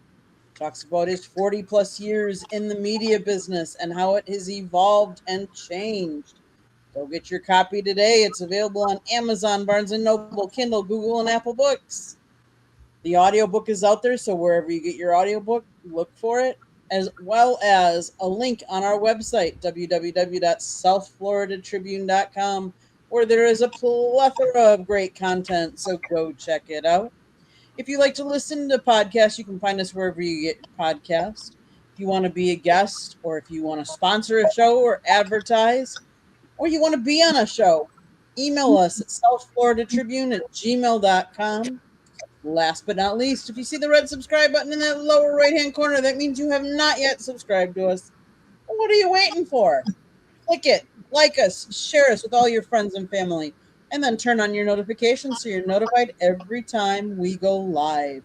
Talks about his 40-plus years in the media business and how it has evolved and changed. Go get your copy today. It's available on Amazon, Barnes & Noble, Kindle, Google, and Apple Books. The audiobook is out there, so wherever you get your audiobook, look for it, as well as a link on our website, www.southfloridatribune.com, where there is a plethora of great content, so go check it out. If you like to listen to podcasts, you can find us wherever you get podcasts. If you want to be a guest, or if you want to sponsor a show or advertise, or you want to be on a show, email us at southfloridatribune@gmail.com. Last but not least, if you see the red subscribe button in that lower right-hand corner, that means you have not yet subscribed to us. Well, what are you waiting for? Click it, like us, share us with all your friends and family, and then turn on your notifications so you're notified every time we go live.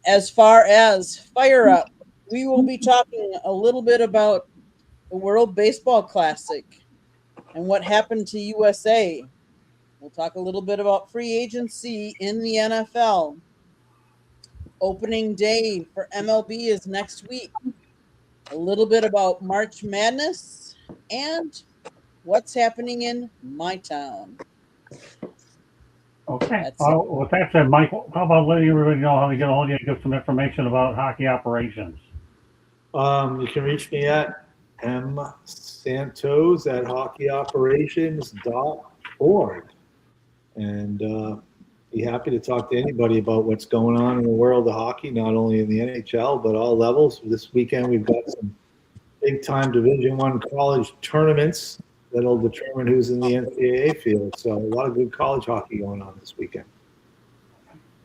As far as Fire Up, we will be talking a little bit about the World Baseball Classic and what happened to USA. We'll talk a little bit about free agency in the NFL. Opening day for MLB is next week. A little bit about March Madness and what's happening in my town. Okay. With that said, Mike, how about letting everybody know how to get a hold of you and give some information about hockey operations? You can reach me at msantos@hockeyoperations.org. And be happy to talk to anybody about what's going on in the world of hockey, not only in the NHL, but all levels. This weekend, we've got some big-time Division I college tournaments that'll determine who's in the NCAA field. So a lot of good college hockey going on this weekend.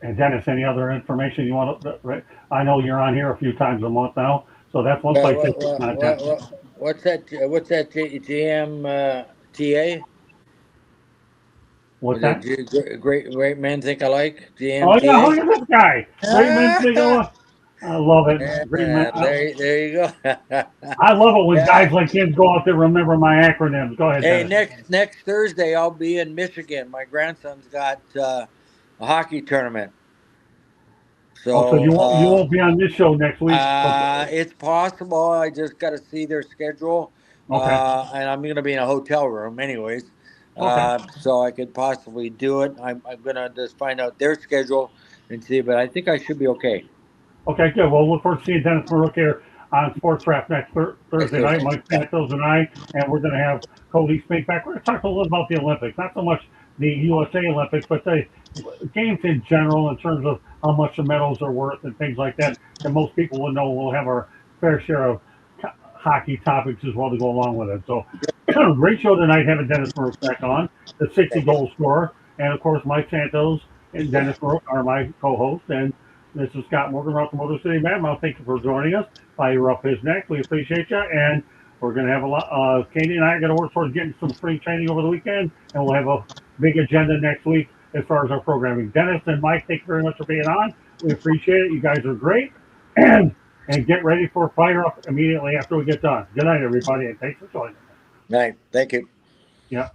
And Dennis, any other information you want to? I know you're on here a few times a month now, so that's one place. What's that? What's that? GMTA? What's that? Great men think alike. GMTA. Oh yeah, look at this guy. Great men think alike. I love it. Great men. There you go. I love it when guys like him go out there remember my acronyms. Go ahead. Hey, Dennis. next Thursday I'll be in Michigan. My grandson's got a hockey tournament. So you won't be on this show next week? It's possible. I just got to see their schedule. Okay. And I'm going to be in a hotel room anyways. Okay. So I could possibly do it. I'm going to just find out their schedule and see, but I think I should be okay. Okay, good. Well, look forward to seeing Dennis Maruka here on Sports Craft next Thursday night. Mike Santos and I, and we're going to have Cody Spink back. We're going to talk a little about the Olympics, not so much the USA Olympics, but the games in general in terms of how much the medals are worth and things like that. And most people will know we'll have our fair share of hockey topics as well to go along with it. So Great show tonight having Dennis Burke back on, the 60 goal scorer. And of course, Mike Santos and Dennis Burke are my co-hosts. And this is Scott Morgan, Rock Motor City Madmouth. Thank you for joining us. Fire up his neck. We appreciate you. And we're going to have a lot. Katie and I are going to work towards getting some spring training over the weekend. And we'll have a big agenda next week as far as our programming. Dennis and Mike, thank you very much for being on. We appreciate it. You guys are great. And get ready for Fire Up immediately after we get done. Good night, everybody. And thanks for joining us. Night. Thank you. Yeah.